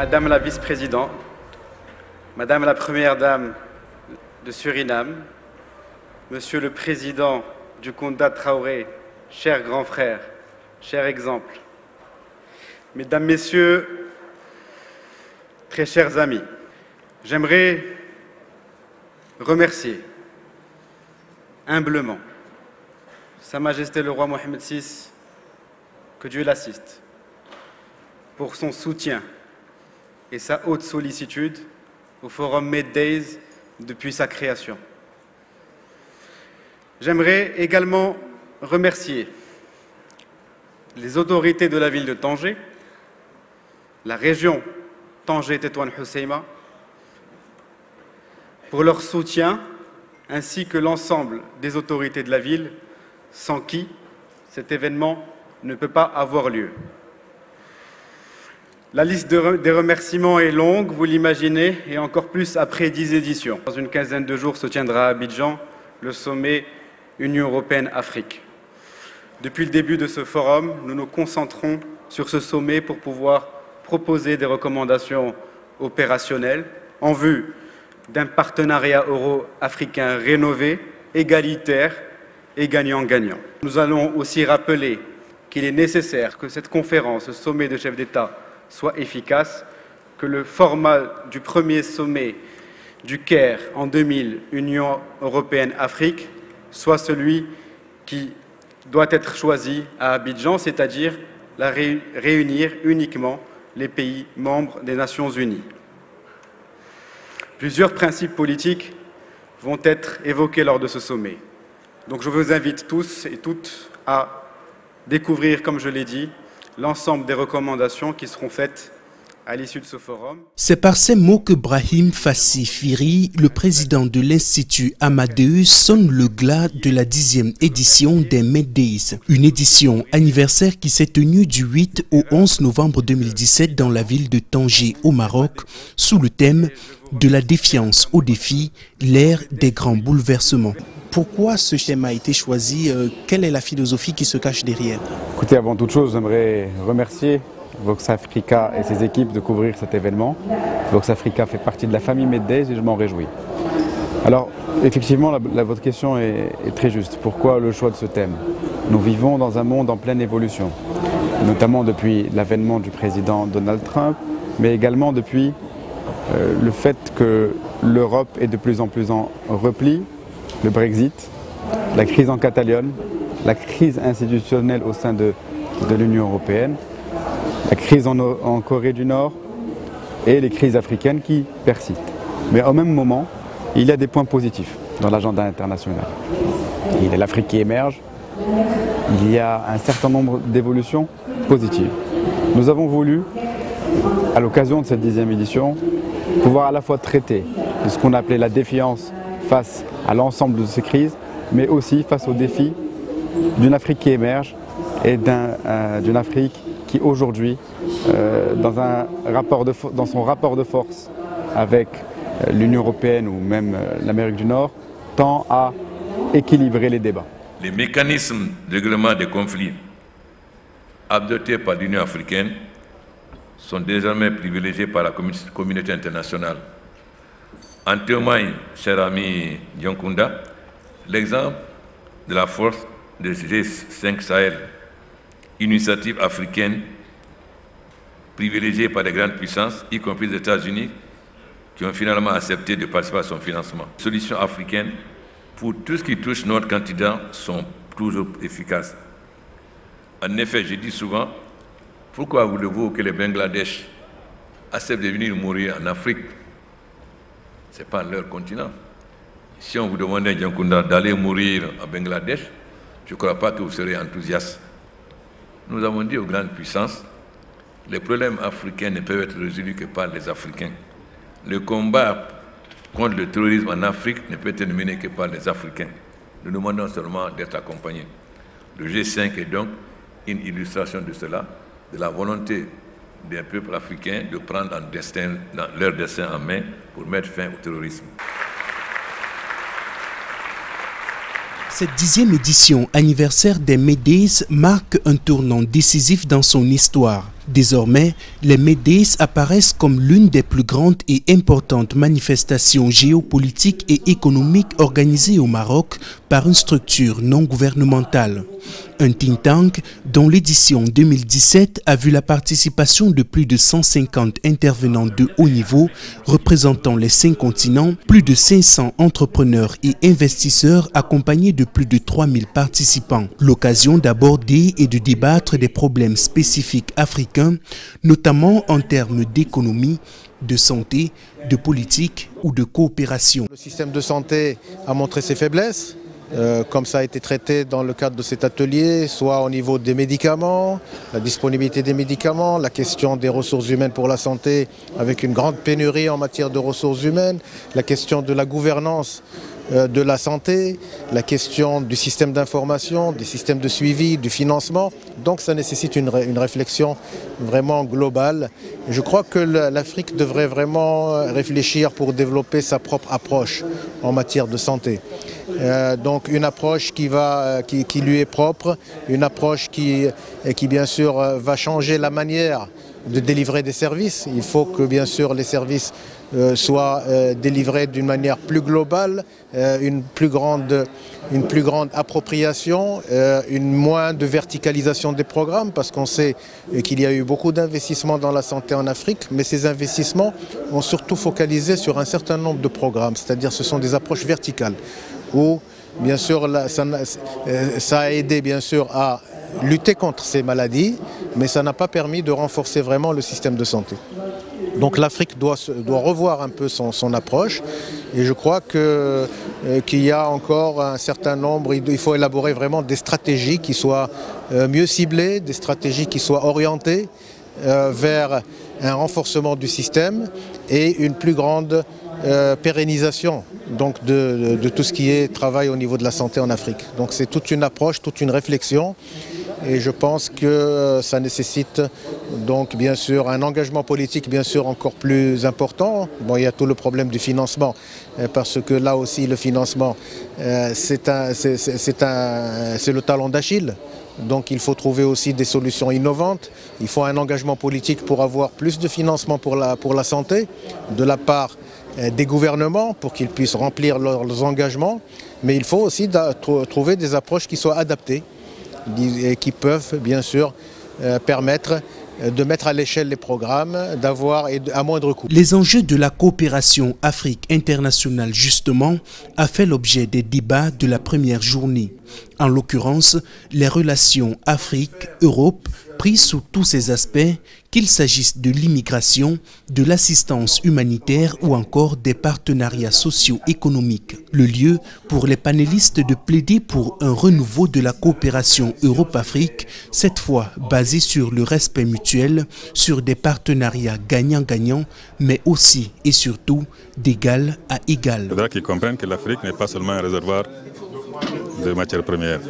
Madame la vice-présidente, Madame la première dame de Suriname, Monsieur le président du Kounda Traoré, cher grand frère, cher exemple, Mesdames, Messieurs, très chers amis, j'aimerais remercier humblement Sa Majesté le roi Mohamed VI, que Dieu l'assiste, pour son soutien et sa haute sollicitude au Forum Made Days depuis sa création. J'aimerais également remercier les autorités de la ville de Tanger, la région Tanger-Tétouan-Hoceima, pour leur soutien, ainsi que l'ensemble des autorités de la ville, sans qui cet événement ne peut pas avoir lieu. La liste des remerciements est longue, vous l'imaginez, et encore plus après 10 éditions. Dans une quinzaine de jours se tiendra à Abidjan le sommet Union européenne-Afrique. Depuis le début de ce forum, nous nous concentrons sur ce sommet pour pouvoir proposer des recommandations opérationnelles en vue d'un partenariat euro-africain rénové, égalitaire et gagnant-gagnant. Nous allons aussi rappeler qu'il est nécessaire que cette conférence, ce sommet de chefs d'État, soit efficace, que le format du premier sommet du Caire en 2000, Union européenne-Afrique, soit celui qui doit être choisi à Abidjan, c'est-à-dire réunir uniquement les pays membres des Nations Unies. Plusieurs principes politiques vont être évoqués lors de ce sommet. Donc je vous invite tous et toutes à découvrir, comme je l'ai dit, l'ensemble des recommandations qui seront faites à l'issue de ce forum. C'est par ces mots que Brahim Fassi Firi, le président de l'Institut Amadeus, sonne le glas de la 10e édition des Made Days. Une édition anniversaire qui s'est tenue du 8 au 11 novembre 2017 dans la ville de Tanger au Maroc, sous le thème de la défiance au défi, l'ère des grands bouleversements. Pourquoi ce thème a été choisi? Quelle est la philosophie qui se cache derrière? Écoutez, avant toute chose, j'aimerais remercier Vox Africa et ses équipes de couvrir cet événement. Vox Africa fait partie de la famille Made Days et je m'en réjouis. Alors, effectivement, votre question est très juste. Pourquoi le choix de ce thème? Nous vivons dans un monde en pleine évolution, notamment depuis l'avènement du président Donald Trump, mais également depuis le fait que l'Europe est de plus en plus en repli, le Brexit, la crise en Catalogne, la crise institutionnelle au sein de l'Union européenne, la crise en Corée du Nord et les crises africaines qui persistent. Mais au même moment, il y a des points positifs dans l'agenda international. Il y a l'Afrique qui émerge, il y a un certain nombre d'évolutions positives. Nous avons voulu, à l'occasion de cette 10e édition, pouvoir à la fois traiter de ce qu'on appelait la défiance face à l'ensemble de ces crises, mais aussi face aux défis d'une Afrique qui émerge et d'une Afrique qui aujourd'hui, dans son rapport de force avec l'Union européenne ou même l'Amérique du Nord, tend à équilibrer les débats. Les mécanismes de règlement des conflits adoptés par l'Union africaine sont désormais privilégiés par la communauté internationale. En témoigne, cher ami Dionkunda, l'exemple de la force de G5 Sahel, initiative africaine privilégiée par les grandes puissances, y compris les États-Unis, qui ont finalement accepté de participer à son financement. Les solutions africaines pour tout ce qui touche notre candidat sont toujours efficaces. En effet, je dis souvent, pourquoi voulez-vous que le Bangladesh accepte de venir mourir en Afrique? Ce n'est pas leur continent. Si on vous demandait, Dionkunda, d'aller mourir en Bangladesh, je ne crois pas que vous serez enthousiaste. Nous avons dit aux grandes puissances, les problèmes africains ne peuvent être résolus que par les Africains. Le combat contre le terrorisme en Afrique ne peut être mené que par les Africains. Nous demandons seulement d'être accompagnés. Le G5 est donc une illustration de cela, de la volonté des peuples africains de prendre leur destin en main pour mettre fin au terrorisme. Cette 10e édition anniversaire des Made Days marque un tournant décisif dans son histoire. Désormais, les MEDES apparaissent comme l'une des plus grandes et importantes manifestations géopolitiques et économiques organisées au Maroc par une structure non gouvernementale. Un think tank dont l'édition 2017 a vu la participation de plus de 150 intervenants de haut niveau représentant les 5 continents, plus de 500 entrepreneurs et investisseurs accompagnés de plus de 3000 participants. L'occasion d'aborder et de débattre des problèmes spécifiques africains, notamment en termes d'économie, de santé, de politique ou de coopération. Le système de santé a montré ses faiblesses. Comme ça a été traité dans le cadre de cet atelier, soit au niveau des médicaments, la disponibilité des médicaments, la question des ressources humaines pour la santé avec une grande pénurie en matière de ressources humaines, la question de la gouvernance de la santé, la question du système d'information, des systèmes de suivi, du financement. Donc ça nécessite une réflexion vraiment globale. Et je crois que l'Afrique devrait vraiment réfléchir pour développer sa propre approche en matière de santé. Donc une approche qui lui est propre, une approche qui bien sûr va changer la manière de délivrer des services. Il faut que bien sûr les services soient délivrés d'une manière plus globale, une plus grande appropriation, une moins de verticalisation des programmes, parce qu'on sait qu'il y a eu beaucoup d'investissements dans la santé en Afrique, mais ces investissements ont surtout focalisé sur un certain nombre de programmes, c'est-à-dire ce sont des approches verticales, où bien sûr ça a aidé bien sûr à lutter contre ces maladies, mais ça n'a pas permis de renforcer vraiment le système de santé. Donc l'Afrique doit revoir un peu son approche, et je crois qu'il y a encore un certain nombre, il faut élaborer vraiment des stratégies qui soient mieux ciblées, des stratégies qui soient orientées vers un renforcement du système et une plus grande pérennisation donc de tout ce qui est travail au niveau de la santé en Afrique. Donc c'est toute une approche, toute une réflexion. Et je pense que ça nécessite donc bien sûr un engagement politique bien sûr encore plus important. Bon, il y a tout le problème du financement, parce que là aussi le financement c'est le talon d'Achille. Donc il faut trouver aussi des solutions innovantes. Il faut un engagement politique pour avoir plus de financement pour la santé de la part des gouvernements pour qu'ils puissent remplir leurs engagements. Mais il faut aussi trouver des approches qui soient adaptées et qui peuvent bien sûr permettre de mettre à l'échelle les programmes, d'avoir à moindre coût. Les enjeux de la coopération Afrique internationale justement a fait l'objet des débats de la première journée. En l'occurrence, les relations Afrique-Europe prises sous tous ses aspects, qu'il s'agisse de l'immigration, de l'assistance humanitaire ou encore des partenariats socio-économiques. Le lieu pour les panélistes de plaider pour un renouveau de la coopération Europe-Afrique, cette fois basé sur le respect mutuel, sur des partenariats gagnant-gagnant, mais aussi et surtout d'égal à égal. Il faudra qu'ils comprennent que l'Afrique n'est pas seulement un réservoir de matières premières,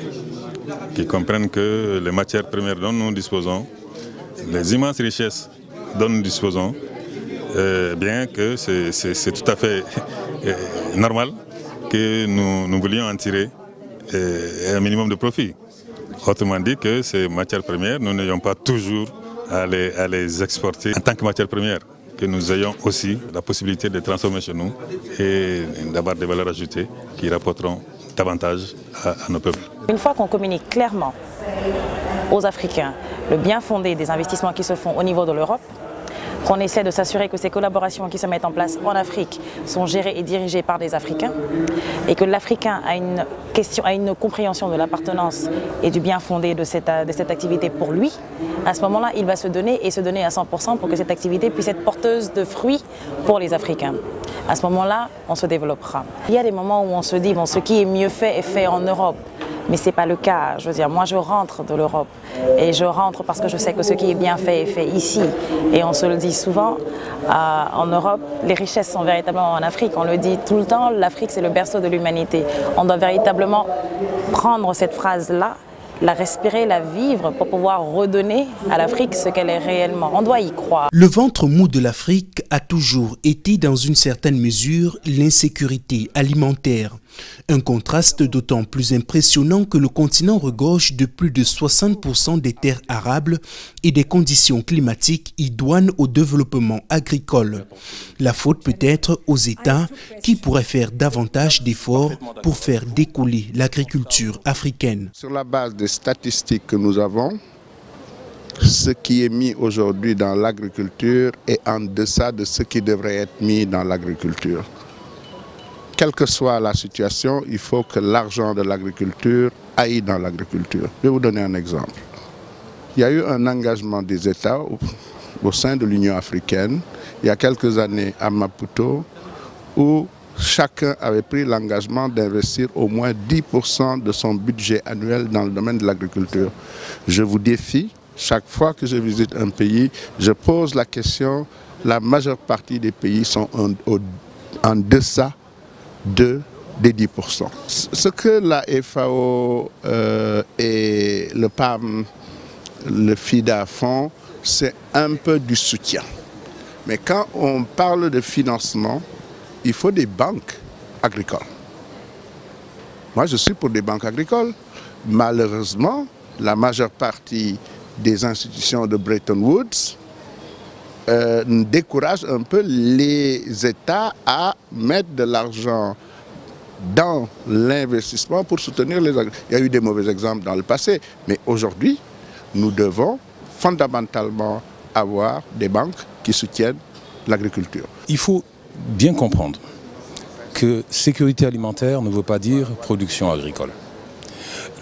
qu'ils comprennent que les matières premières dont nous disposons, les immenses richesses dont nous disposons, bien que c'est tout à fait normal que nous voulions en tirer un minimum de profit. Autrement dit que ces matières premières, nous n'ayons pas toujours à les exporter en tant que matières premières, que nous ayons aussi la possibilité de transformer chez nous et d'avoir des valeurs ajoutées qui rapporteront davantage à nos peuples. Une fois qu'on communique clairement aux Africains le bien fondé des investissements qui se font au niveau de l'Europe, qu'on essaie de s'assurer que ces collaborations qui se mettent en place en Afrique sont gérées et dirigées par des Africains, et que l'Africain a une compréhension de l'appartenance et du bien fondé de cette activité pour lui, à ce moment-là, il va se donner à 100% pour que cette activité puisse être porteuse de fruits pour les Africains. À ce moment-là, on se développera. Il y a des moments où on se dit, bon, ce qui est mieux fait est fait en Europe. Mais ce n'est pas le cas. Je veux dire, moi je rentre de l'Europe et je rentre parce que je sais que ce qui est bien fait est fait ici. Et on se le dit souvent, en Europe, les richesses sont véritablement en Afrique. On le dit tout le temps, l'Afrique c'est le berceau de l'humanité. On doit véritablement prendre cette phrase-là, la respirer, la vivre pour pouvoir redonner à l'Afrique ce qu'elle est réellement. On doit y croire. Le ventre mou de l'Afrique a toujours été dans une certaine mesure l'insécurité alimentaire. Un contraste d'autant plus impressionnant que le continent regorge de plus de 60% des terres arables et des conditions climatiques idoines au développement agricole. La faute peut être aux États qui pourraient faire davantage d'efforts pour faire décoller l'agriculture africaine. Sur la base des statistiques que nous avons, ce qui est mis aujourd'hui dans l'agriculture est en deçà de ce qui devrait être mis dans l'agriculture. Quelle que soit la situation, il faut que l'argent de l'agriculture aille dans l'agriculture. Je vais vous donner un exemple. Il y a eu un engagement des États au sein de l'Union africaine, il y a quelques années à Maputo, où chacun avait pris l'engagement d'investir au moins 10% de son budget annuel dans le domaine de l'agriculture. Je vous défie, chaque fois que je visite un pays, je pose la question, la majeure partie des pays sont en deçà des 10%. Ce que la FAO et le PAM, le FIDA font, c'est un peu du soutien. Mais quand on parle de financement, il faut des banques agricoles. Moi, je suis pour des banques agricoles. Malheureusement, la majeure partie des institutions de Bretton Woods décourage un peu les États à mettre de l'argent dans l'investissement pour soutenir les agriculteurs. Il y a eu des mauvais exemples dans le passé, mais aujourd'hui, nous devons fondamentalement avoir des banques qui soutiennent l'agriculture. Il faut bien comprendre que sécurité alimentaire ne veut pas dire production agricole.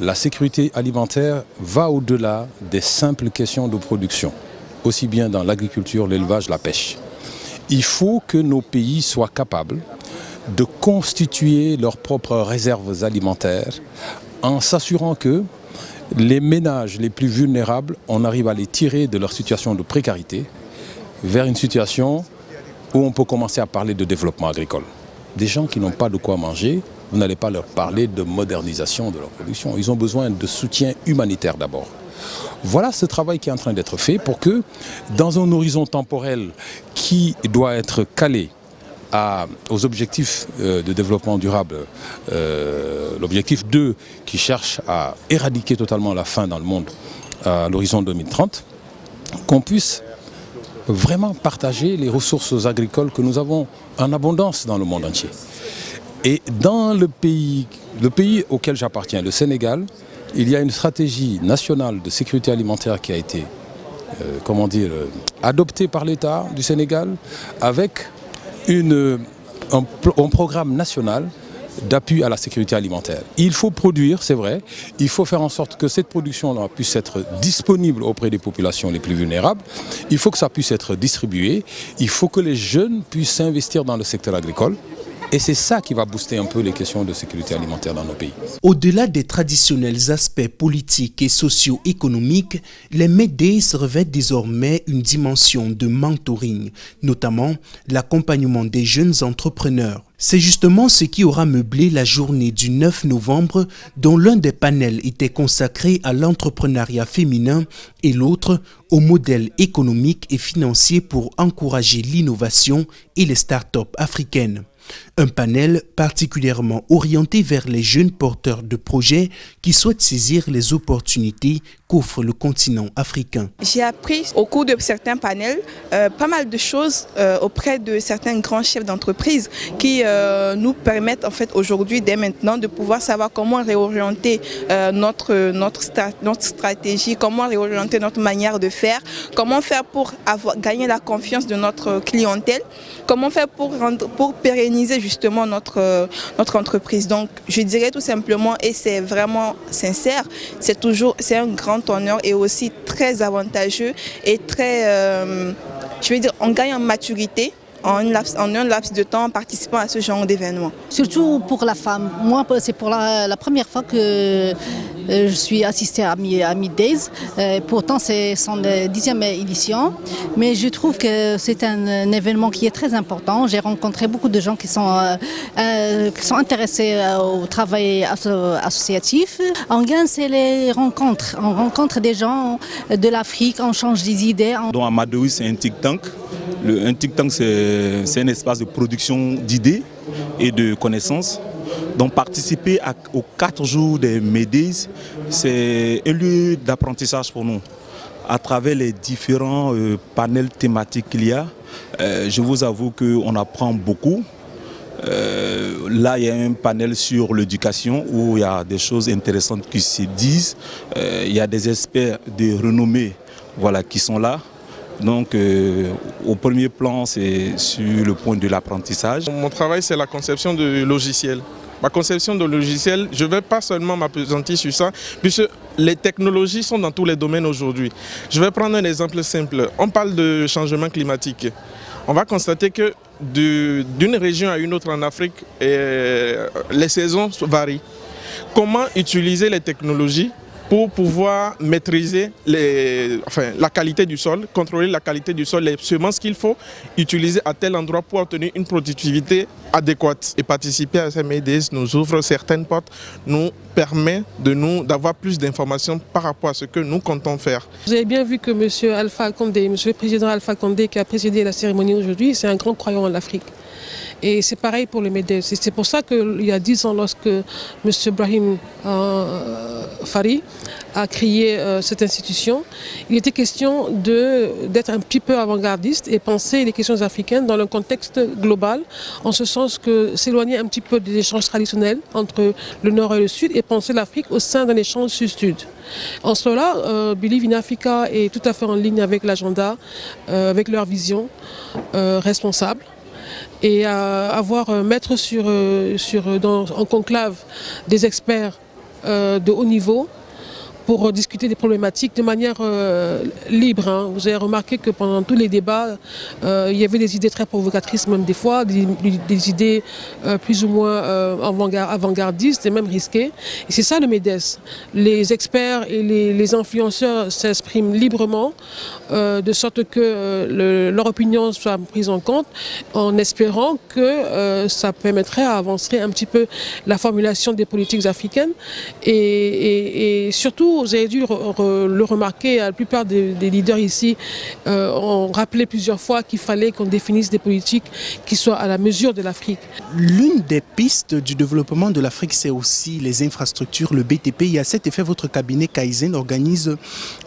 La sécurité alimentaire va au-delà des simples questions de production, aussi bien dans l'agriculture, l'élevage, la pêche. Il faut que nos pays soient capables de constituer leurs propres réserves alimentaires en s'assurant que les ménages les plus vulnérables, on arrive à les tirer de leur situation de précarité vers une situation où on peut commencer à parler de développement agricole. Des gens qui n'ont pas de quoi manger, vous n'allez pas leur parler de modernisation de leur production. Ils ont besoin de soutien humanitaire d'abord. Voilà ce travail qui est en train d'être fait pour que, dans un horizon temporel qui doit être calé aux objectifs de développement durable, l'objectif 2 qui cherche à éradiquer totalement la faim dans le monde à l'horizon 2030, qu'on puisse vraiment partager les ressources agricoles que nous avons en abondance dans le monde entier. Et dans le pays auquel j'appartiens, le Sénégal, il y a une stratégie nationale de sécurité alimentaire qui a été adoptée par l'État du Sénégal avec un programme national d'appui à la sécurité alimentaire. Il faut produire, c'est vrai, il faut faire en sorte que cette production-là puisse être disponible auprès des populations les plus vulnérables, il faut que ça puisse être distribué, il faut que les jeunes puissent s'investir dans le secteur agricole. Et c'est ça qui va booster un peu les questions de sécurité alimentaire dans nos pays. Au-delà des traditionnels aspects politiques et socio-économiques, les Médés revêtent désormais une dimension de mentoring, notamment l'accompagnement des jeunes entrepreneurs. C'est justement ce qui aura meublé la journée du 9 novembre, dont l'un des panels était consacré à l'entrepreneuriat féminin et l'autre au modèle économique et financier pour encourager l'innovation et les start-up africaines. Un panel particulièrement orienté vers les jeunes porteurs de projets qui souhaitent saisir les opportunités qu'offre le continent africain. J'ai appris au cours de certains panels pas mal de choses auprès de certains grands chefs d'entreprise qui nous permettent en fait aujourd'hui, dès maintenant, de pouvoir savoir comment réorienter notre stratégie, comment réorienter notre manière de faire, comment faire pour gagner la confiance de notre clientèle, comment faire pour pérenniser justement notre entreprise. Donc je dirais tout simplement, et c'est vraiment sincère, c'est un grand honneur et aussi très avantageux et très, je veux dire, on gagne en maturité en un laps de temps en participant à ce genre d'événement. Surtout pour la femme. Moi, c'est pour la première fois que je suis assistée à Mid-Days. Pourtant, c'est son 10e édition. Mais je trouve que c'est un événement qui est très important. J'ai rencontré beaucoup de gens qui sont intéressés au travail associatif. En gain, c'est les rencontres. On rencontre des gens de l'Afrique, on change des idées. Donc, Amadou, c'est un think tank. Un think tank, c'est un espace de production d'idées et de connaissances. Donc participer aux 4 jours des MEDES, c'est un lieu d'apprentissage pour nous. À travers les différents panels thématiques qu'il y a, je vous avoue qu'on apprend beaucoup. Là, il y a un panel sur l'éducation où il y a des choses intéressantes qui se disent. Il y a des experts de renommée qui sont là. Donc, au premier plan, c'est sur le point de l'apprentissage. Mon travail, c'est la conception de logiciels. Ma conception de logiciels, je ne vais pas seulement m'appesantir sur ça, puisque les technologies sont dans tous les domaines aujourd'hui. Je vais prendre un exemple simple. On parle de changement climatique. On va constater que d'une région à une autre en Afrique, les saisons varient. Comment utiliser les technologies pour pouvoir maîtriser la qualité du sol, contrôler la qualité du sol, les semences qu'il faut utiliser à tel endroit pour obtenir une productivité adéquate. Et participer à ces MEDES nous ouvre certaines portes, nous permet d'avoir plus d'informations par rapport à ce que nous comptons faire. Vous avez bien vu que M. Alpha Condé, M. le président Alpha Condé qui a présidé la cérémonie aujourd'hui, c'est un grand croyant en l'Afrique. Et c'est pareil pour les MEDES. C'est pour ça qu'il y a 10 ans, lorsque M. Brahim Fari a créé cette institution, il était question d'être un petit peu avant-gardiste et penser les questions africaines dans le contexte global, en ce sens que s'éloigner un petit peu des échanges traditionnels entre le Nord et le Sud et penser l'Afrique au sein d'un échange Sud-Sud. En cela, Believe in Africa est tout à fait en ligne avec l'agenda, avec leur vision responsable. Et mettre en conclave des experts de haut niveau pour discuter des problématiques de manière libre. Vous avez remarqué que pendant tous les débats, il y avait des idées très provocatrices, même des fois, des idées plus ou moins avant-gardistes et même risquées. Et c'est ça le MEDES. Les experts et les influenceurs s'expriment librement, de sorte que leur opinion soit prise en compte, en espérant que ça permettrait à avancer un petit peu la formulation des politiques africaines. Et surtout, vous avez dû le remarquer, la plupart des leaders ici ont rappelé plusieurs fois qu'il fallait qu'on définisse des politiques qui soient à la mesure de l'Afrique. L'une des pistes du développement de l'Afrique, c'est aussi les infrastructures, le BTP. Et à cet effet, votre cabinet Kaizen organise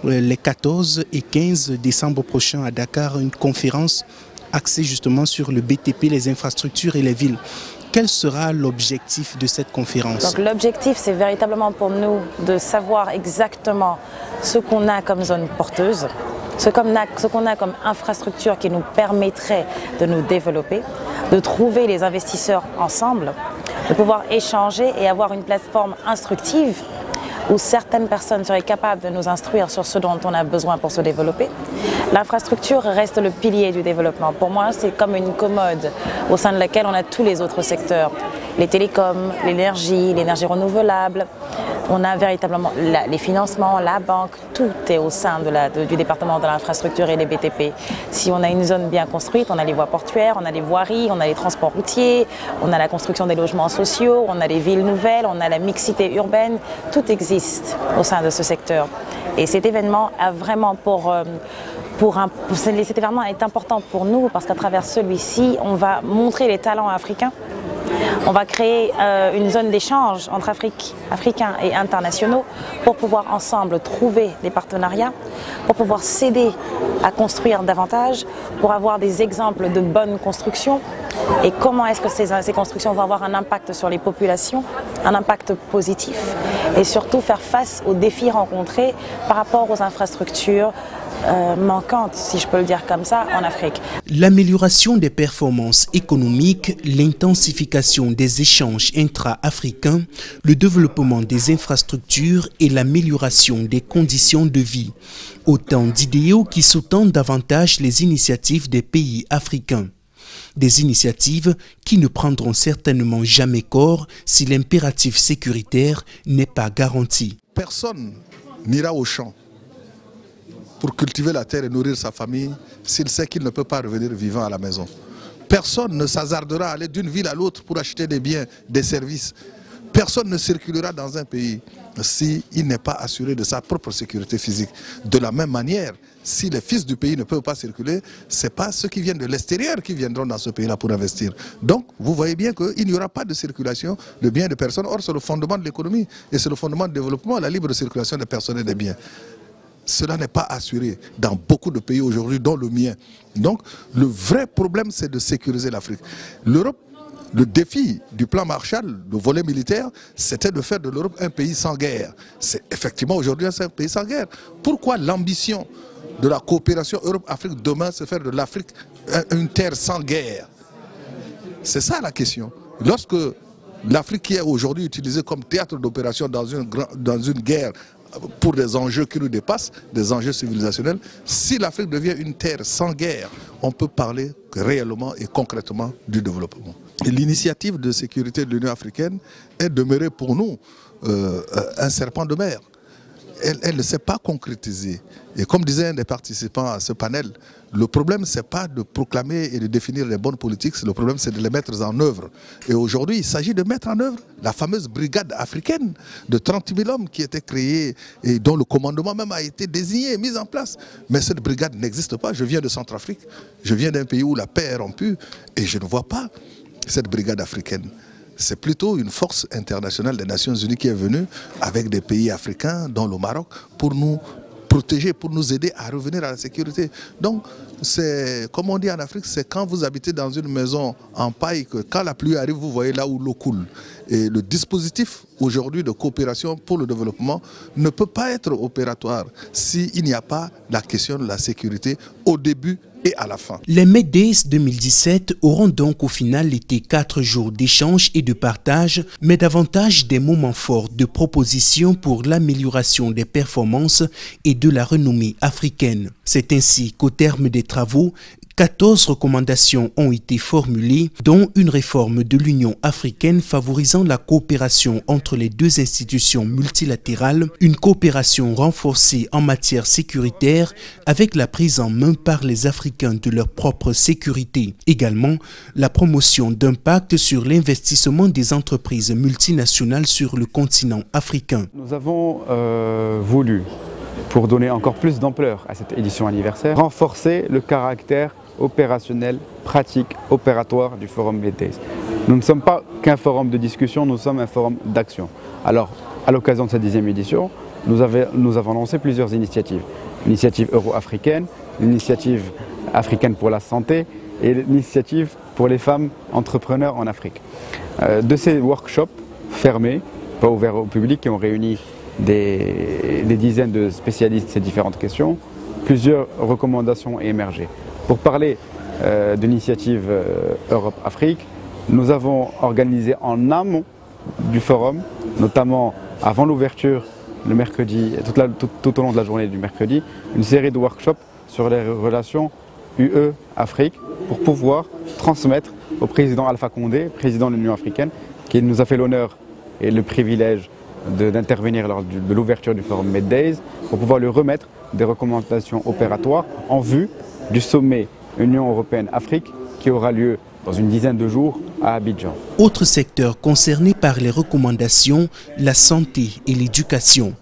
les 14 et 15 décembre prochains à Dakar une conférence axée justement sur le BTP, les infrastructures et les villes. Quel sera l'objectif de cette conférence? L'objectif, c'est véritablement pour nous de savoir exactement ce qu'on a comme zone porteuse, ce qu'on a comme infrastructure qui nous permettrait de nous développer, de trouver les investisseurs ensemble, de pouvoir échanger et avoir une plateforme instructive où certaines personnes seraient capables de nous instruire sur ce dont on a besoin pour se développer. L'infrastructure reste le pilier du développement. Pour moi, c'est comme une commode au sein de laquelle on a tous les autres secteurs. Les télécoms, l'énergie renouvelable, on a véritablement les financements, la banque, tout est au sein du département de l'infrastructure et des BTP. Si on a une zone bien construite, on a les voies portuaires, on a les voiries, on a les transports routiers, on a la construction des logements sociaux, on a les villes nouvelles, on a la mixité urbaine, tout existe au sein de ce secteur. Et cet événement a vraiment cet événement est important pour nous parce qu'à travers celui-ci, on va montrer les talents africains. On va créer une zone d'échange entre Africains et internationaux pour pouvoir ensemble trouver des partenariats, pour pouvoir s'aider à construire davantage, pour avoir des exemples de bonnes constructions et comment est-ce que ces constructions vont avoir un impact sur les populations, un impact positif et surtout faire face aux défis rencontrés par rapport aux infrastructures manquantes, si je peux le dire comme ça, en Afrique. L'amélioration des performances économiques, l'intensification des échanges intra-africains, le développement des infrastructures et l'amélioration des conditions de vie. Autant d'idéaux qui sous-tendent davantage les initiatives des pays africains. Des initiatives qui ne prendront certainement jamais corps si l'impératif sécuritaire n'est pas garanti. Personne n'ira au champ pour cultiver la terre et nourrir sa famille s'il sait qu'il ne peut pas revenir vivant à la maison. Personne ne s'hasardera à aller d'une ville à l'autre pour acheter des biens, des services, Personne ne circulera dans un pays s'il n'est pas assuré de sa propre sécurité physique. De la même manière, si les fils du pays ne peuvent pas circuler, ce n'est pas ceux qui viennent de l'extérieur qui viendront dans ce pays-là pour investir. Donc, vous voyez bien qu'il n'y aura pas de circulation de biens et de personnes. Or, c'est le fondement de l'économie et c'est le fondement du développement, la libre circulation des personnes et des biens. Cela n'est pas assuré dans beaucoup de pays aujourd'hui, dont le mien. Donc, le vrai problème, c'est de sécuriser l'Afrique. L'Europe, le défi du plan Marshall, le volet militaire, c'était de faire de l'Europe un pays sans guerre. C'est effectivement aujourd'hui un pays sans guerre. Pourquoi l'ambition de la coopération Europe-Afrique demain, c'est faire de l'Afrique une terre sans guerre? C'est ça la question. Lorsque l'Afrique qui est aujourd'hui utilisée comme théâtre d'opération dans une guerre pour des enjeux qui nous dépassent, des enjeux civilisationnels, si l'Afrique devient une terre sans guerre, on peut parler réellement et concrètement du développement. L'initiative de sécurité de l'Union africaine est demeurée pour nous un serpent de mer. Elle ne s'est pas concrétisée. Et comme disait un des participants à ce panel, le problème, ce n'est pas de proclamer et de définir les bonnes politiques, le problème, c'est de les mettre en œuvre. Et aujourd'hui, il s'agit de mettre en œuvre la fameuse brigade africaine de 30 000 hommes qui était créée et dont le commandement même a été désigné, mis en place. Mais cette brigade n'existe pas. Je viens de Centrafrique, je viens d'un pays où la paix est rompue et je ne vois pas cette brigade africaine. C'est plutôt une force internationale des Nations Unies qui est venue avec des pays africains, dont le Maroc, pour nous protéger, pour nous aider à revenir à la sécurité. Donc, c'est, comme on dit en Afrique, c'est quand vous habitez dans une maison en paille que quand la pluie arrive, vous voyez là où l'eau coule. Et le dispositif aujourd'hui de coopération pour le développement ne peut pas être opératoire s'il n'y a pas la question de la sécurité au début et à la fin. Les Meddays 2017 auront donc au final été 4 jours d'échange et de partage, mais davantage des moments forts de propositions pour l'amélioration des performances et de la renommée africaine. C'est ainsi qu'au terme des travaux, 14 recommandations ont été formulées, dont une réforme de l'Union africaine favorisant la coopération entre les deux institutions multilatérales, une coopération renforcée en matière sécuritaire avec la prise en main par les Africains de leur propre sécurité. Également, la promotion d'un pacte sur l'investissement des entreprises multinationales sur le continent africain. Nous avons voulu, pour donner encore plus d'ampleur à cette édition anniversaire, renforcer le caractère opérationnel, pratique, opératoire du Forum Meddays. Nous ne sommes pas qu'un forum de discussion, nous sommes un forum d'action. Alors, à l'occasion de cette 10e édition, nous avons lancé plusieurs initiatives. L'initiative euro-africaine, l'initiative africaine pour la santé et l'initiative pour les femmes entrepreneurs en Afrique. De ces workshops fermés, pas ouverts au public, qui ont réuni des dizaines de spécialistes de ces différentes questions, plusieurs recommandations ont émergé. Pour parler de l'initiative Europe-Afrique, nous avons organisé en amont du forum, notamment avant l'ouverture, le mercredi, tout au long de la journée du mercredi, une série de workshops sur les relations UE-Afrique pour pouvoir transmettre au président Alpha Condé, président de l'Union africaine, qui nous a fait l'honneur et le privilège d'intervenir lors de l'ouverture du forum Meddays, pour pouvoir lui remettre des recommandations opératoires en vue du sommet Union européenne-Afrique qui aura lieu dans une dizaine de jours à Abidjan. Autre secteur concerné par les recommandations, la santé et l'éducation.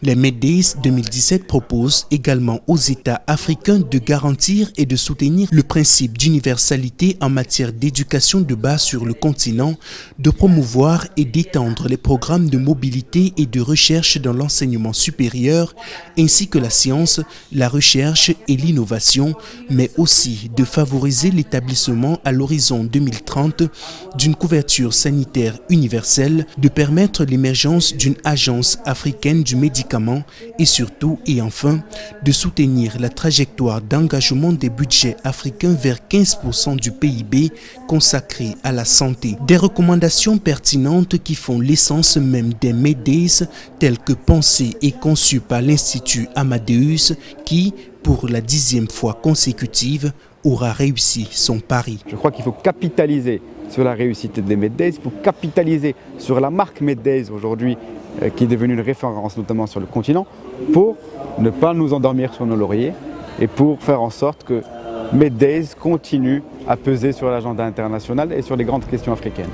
Les Meddays 2017 proposent également aux États africains de garantir et de soutenir le principe d'universalité en matière d'éducation de base sur le continent, de promouvoir et d'étendre les programmes de mobilité et de recherche dans l'enseignement supérieur, ainsi que la science, la recherche et l'innovation, mais aussi de favoriser l'établissement à l'horizon 2030 d'une couverture sanitaire universelle, de permettre l'émergence d'une agence africaine du médicament et surtout et enfin de soutenir la trajectoire d'engagement des budgets africains vers 15% du PIB consacré à la santé. Des recommandations pertinentes qui font l'essence même des Meddays telles que pensées et conçues par l'Institut Amadeus qui, pour la 10e fois consécutive, aura réussi son pari. Je crois qu'il faut capitaliser sur la réussite des Meddays, il faut capitaliser sur la marque Meddays aujourd'hui qui est devenue une référence notamment sur le continent, pour ne pas nous endormir sur nos lauriers et pour faire en sorte que Meddays continue à peser sur l'agenda international et sur les grandes questions africaines.